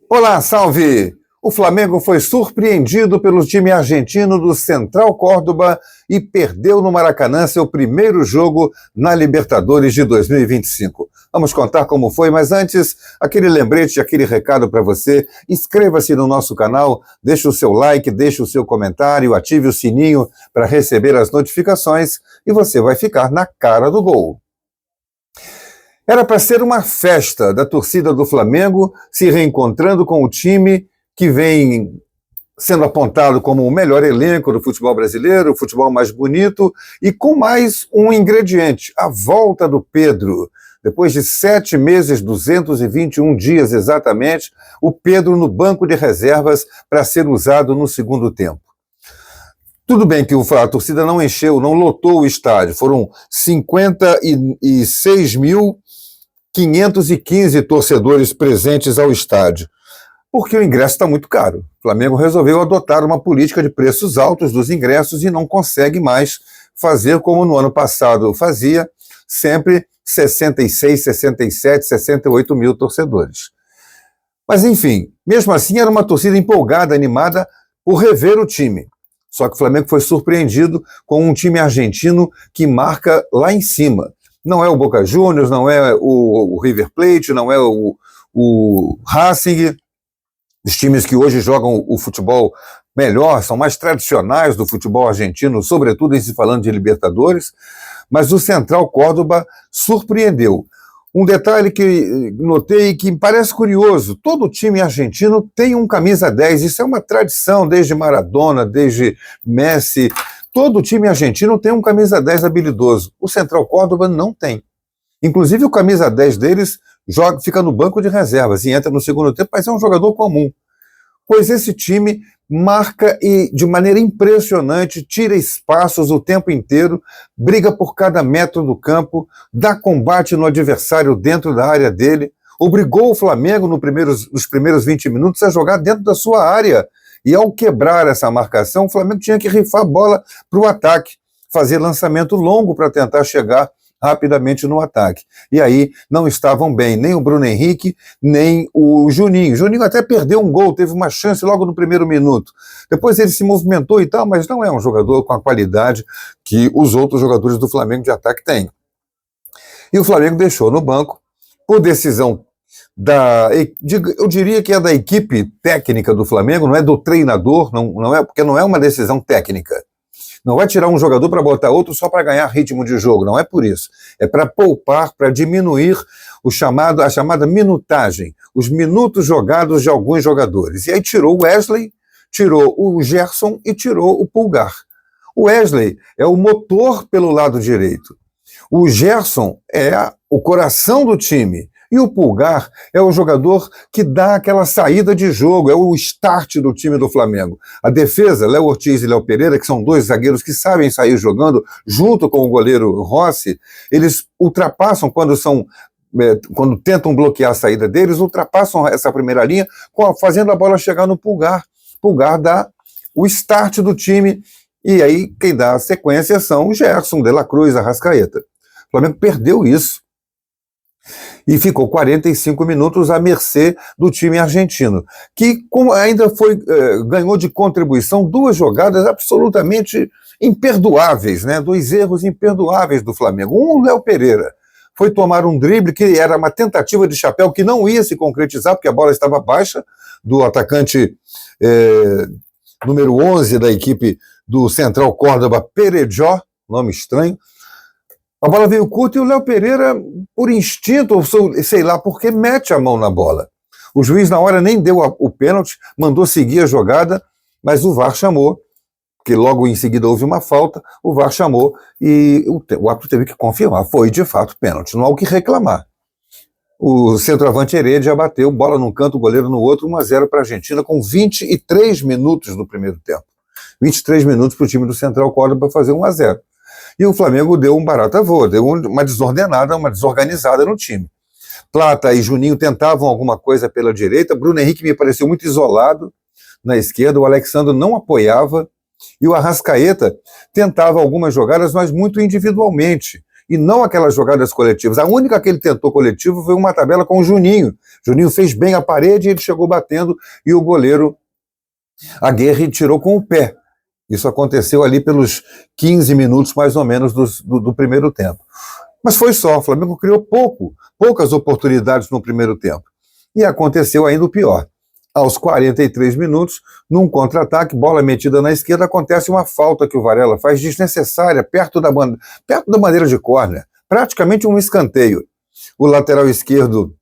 Olá, salve! O Flamengo foi surpreendido pelo time argentino do Central Córdoba e perdeu no Maracanã seu primeiro jogo na Libertadores de 2025. Vamos contar como foi, mas antes, aquele lembrete, aquele recado para você. Inscreva-se no nosso canal, deixe o seu like, deixe o seu comentário, ative o sininho para receber as notificações e você vai ficar na cara do gol. Era para ser uma festa da torcida do Flamengo se reencontrando com o time que vem sendo apontado como o melhor elenco do futebol brasileiro, o futebol mais bonito, e com mais um ingrediente, a volta do Pedro. Depois de 7 meses, 221 dias exatamente, o Pedro no banco de reservas para ser usado no segundo tempo. Tudo bem que a torcida não encheu, não lotou o estádio, foram 56.515 torcedores presentes ao estádio, porque o ingresso está muito caro. O Flamengo resolveu adotar uma política de preços altos dos ingressos e não consegue mais fazer como no ano passado fazia, sempre 66, 67, 68 mil torcedores. Mas enfim, mesmo assim era uma torcida empolgada, animada por rever o time. Só que o Flamengo foi surpreendido com um time argentino que marca lá em cima. Não é o Boca Juniors, não é o River Plate, não é o Racing, os times que hoje jogam o futebol melhor, são mais tradicionais do futebol argentino, sobretudo em se falando de Libertadores, mas o Central Córdoba surpreendeu. Um detalhe que notei que me parece curioso, todo time argentino tem um camisa 10, isso é uma tradição desde Maradona, desde Messi. Todo time argentino tem um camisa 10 habilidoso. O Central Córdoba não tem. Inclusive o camisa 10 deles fica no banco de reservas e entra no segundo tempo, mas é um jogador comum. Pois esse time marca e, de maneira impressionante, tira espaços o tempo inteiro, briga por cada metro do campo, dá combate no adversário dentro da área dele, obrigou o Flamengo nos primeiros 20 minutos a jogar dentro da sua área. E ao quebrar essa marcação, o Flamengo tinha que rifar a bola para o ataque, fazer lançamento longo para tentar chegar rapidamente no ataque. E aí não estavam bem nem o Bruno Henrique, nem o Juninho. O Juninho até perdeu um gol, teve uma chance logo no primeiro minuto. Depois ele se movimentou e tal, mas não é um jogador com a qualidade que os outros jogadores do Flamengo de ataque têm. E o Flamengo deixou no banco, por decisão eu diria que é da equipe técnica do Flamengo, não é do treinador, não é, porque não é uma decisão técnica. Não vai tirar um jogador para botar outro só para ganhar ritmo de jogo, não é por isso. É para poupar, para diminuir a chamada minutagem, os minutos jogados de alguns jogadores. E aí tirou o Wesley, tirou o Gerson e tirou o Pulgar. O Wesley é o motor pelo lado direito. O Gerson é o coração do time. E o Pulgar é o jogador que dá aquela saída de jogo, é o start do time do Flamengo. A defesa, Léo Ortiz e Léo Pereira, que são dois zagueiros que sabem sair jogando, junto com o goleiro Rossi, eles ultrapassam quando tentam bloquear a saída deles, ultrapassam essa primeira linha, fazendo a bola chegar no Pulgar. Pulgar dá o start do time, e aí quem dá a sequência são o Gerson, De La Cruz, Arrascaeta. O Flamengo perdeu isso. E ficou 45 minutos à mercê do time argentino, que ainda ganhou de contribuição 2 jogadas absolutamente imperdoáveis, né? 2 erros imperdoáveis do Flamengo. Um, o Léo Pereira foi tomar um drible que era uma tentativa de chapéu que não ia se concretizar, porque a bola estava baixa, do atacante número 11 da equipe do Central Córdoba, Perejó, nome estranho. A bola veio curta e o Léo Pereira, por instinto, ou sei lá porque, mete a mão na bola. O juiz, na hora, nem deu o pênalti, mandou seguir a jogada, mas o VAR chamou, porque logo em seguida houve uma falta, o VAR chamou e o árbitro teve que confirmar. Foi, de fato, pênalti, não há o que reclamar. O centroavante Heredia bateu, bola num canto, o goleiro no outro, 1-0 para a Argentina, com 23 minutos do primeiro tempo. 23 minutos para o time do Central Córdoba fazer 1-0. E o Flamengo deu um barato a voa, deu uma desordenada, uma desorganizada no time. Plata e Juninho tentavam alguma coisa pela direita, Bruno Henrique me pareceu muito isolado na esquerda, o Alexandre não apoiava, e o Arrascaeta tentava algumas jogadas, mas muito individualmente. e não aquelas jogadas coletivas. A única que ele tentou coletivo foi uma tabela com o Juninho. Juninho fez bem a parede, ele chegou batendo e o goleiro Aguerre tirou com o pé. Isso aconteceu ali pelos 15 minutos, mais ou menos, do primeiro tempo. Mas foi só, o Flamengo criou poucas oportunidades no primeiro tempo. E aconteceu ainda o pior. Aos 43 minutos, num contra-ataque, bola metida na esquerda, acontece uma falta que o Varela faz desnecessária, perto da bandeira de córner, praticamente um escanteio. O lateral esquerdo,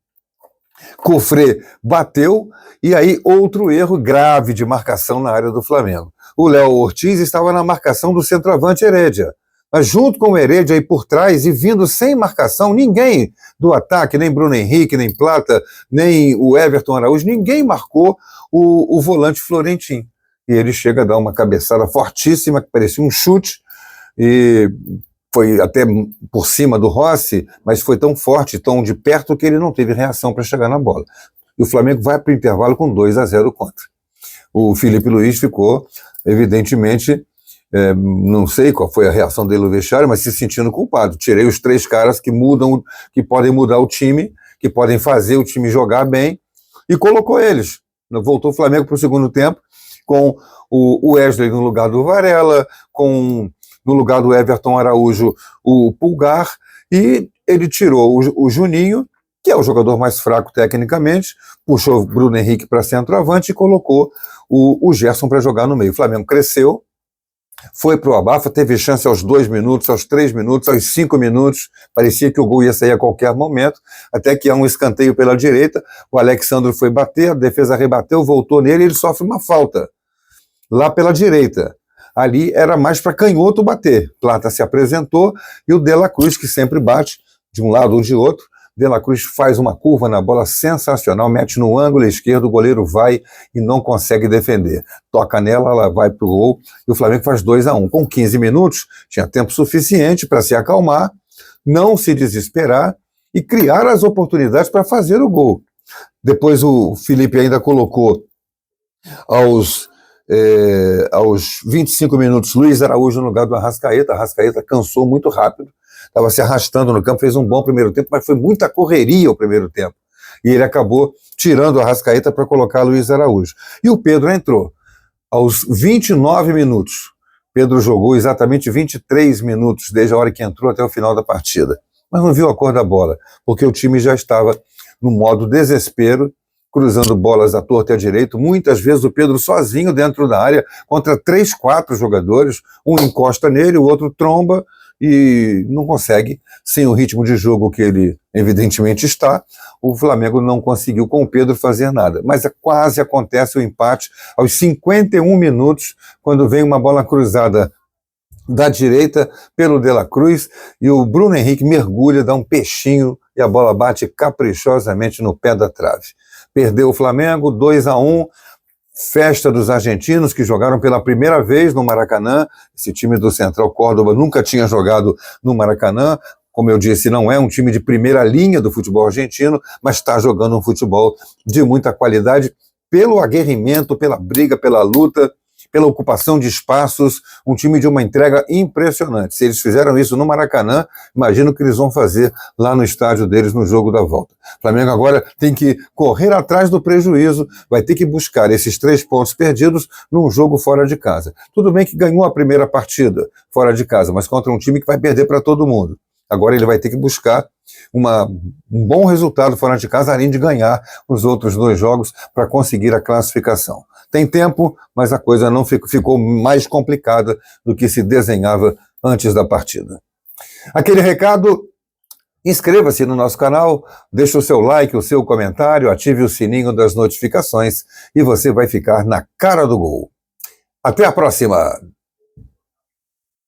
Cofré, bateu, e aí outro erro grave de marcação na área do Flamengo. O Léo Ortiz estava na marcação do centroavante Herédia, mas junto com o Herédia aí por trás e vindo sem marcação, ninguém do ataque, nem Bruno Henrique, nem Plata, nem o Everton Araújo, ninguém marcou o volante Florentin. E ele chega a dar uma cabeçada fortíssima, que parecia um chute, e foi até por cima do Rossi, mas foi tão forte, tão de perto, que ele não teve reação para chegar na bola. E o Flamengo vai para o intervalo com 2-0 contra. O Felipe Luiz ficou, evidentemente, não sei qual foi a reação dele no vestiário, mas se sentindo culpado. Tirei os 3 caras que podem mudar o time, que podem fazer o time jogar bem, e colocou eles. Voltou o Flamengo para o segundo tempo, com o Wesley no lugar do Varela, no lugar do Everton Araújo, o Pulgar, e ele tirou o Juninho, que é o jogador mais fraco tecnicamente, puxou o Bruno Henrique para centroavante e colocou o Gerson para jogar no meio. O Flamengo cresceu, foi para o abafa, teve chance aos 2 minutos, aos 3 minutos, aos 5 minutos, parecia que o gol ia sair a qualquer momento, até que há um escanteio pela direita, o Alexandre foi bater, a defesa rebateu, voltou nele e ele sofre uma falta, lá pela direita. Ali era mais para canhoto bater. Plata se apresentou e o De La Cruz, que sempre bate de um lado ou de outro, De La Cruz faz uma curva na bola sensacional, mete no ângulo esquerdo, o goleiro vai e não consegue defender. Toca nela, ela vai para o gol e o Flamengo faz 2-1. Com 15 minutos, tinha tempo suficiente para se acalmar, não se desesperar e criar as oportunidades para fazer o gol. Depois o Felipe ainda colocou aos 25 minutos, Luiz Araújo no lugar do Arrascaeta. Arrascaeta cansou muito rápido, estava se arrastando no campo, fez um bom primeiro tempo, mas foi muita correria o primeiro tempo. E ele acabou tirando o Arrascaeta para colocar Luiz Araújo. E o Pedro entrou. Aos 29 minutos, Pedro jogou exatamente 23 minutos, desde a hora que entrou até o final da partida. Mas não viu a cor da bola, porque o time já estava no modo desespero, cruzando bolas à torta e à direita, muitas vezes o Pedro sozinho dentro da área, contra 3, 4 jogadores, um encosta nele, o outro tromba, e não consegue, sem o ritmo de jogo que ele evidentemente está, o Flamengo não conseguiu com o Pedro fazer nada. Mas quase acontece o empate aos 51 minutos, quando vem uma bola cruzada da direita pelo De La Cruz, e o Bruno Henrique mergulha, dá um peixinho, e a bola bate caprichosamente no pé da trave. Perdeu o Flamengo, 2-1, festa dos argentinos que jogaram pela primeira vez no Maracanã. Esse time do Central Córdoba nunca tinha jogado no Maracanã. Como eu disse, não é um time de primeira linha do futebol argentino, mas está jogando um futebol de muita qualidade pelo aguerrimento, pela briga, pela luta, pela ocupação de espaços, um time de uma entrega impressionante. Se eles fizeram isso no Maracanã, imagino o que eles vão fazer lá no estádio deles no jogo da volta. O Flamengo agora tem que correr atrás do prejuízo, vai ter que buscar esses 3 pontos perdidos num jogo fora de casa. Tudo bem que ganhou a primeira partida fora de casa, mas contra um time que vai perder para todo mundo. Agora ele vai ter que buscar um bom resultado fora de casa, além de ganhar os outros 2 jogos para conseguir a classificação. Tem tempo, mas a coisa não ficou mais complicada do que se desenhava antes da partida. Aquele recado, inscreva-se no nosso canal, deixe o seu like, o seu comentário, ative o sininho das notificações e você vai ficar na cara do gol. Até a próxima!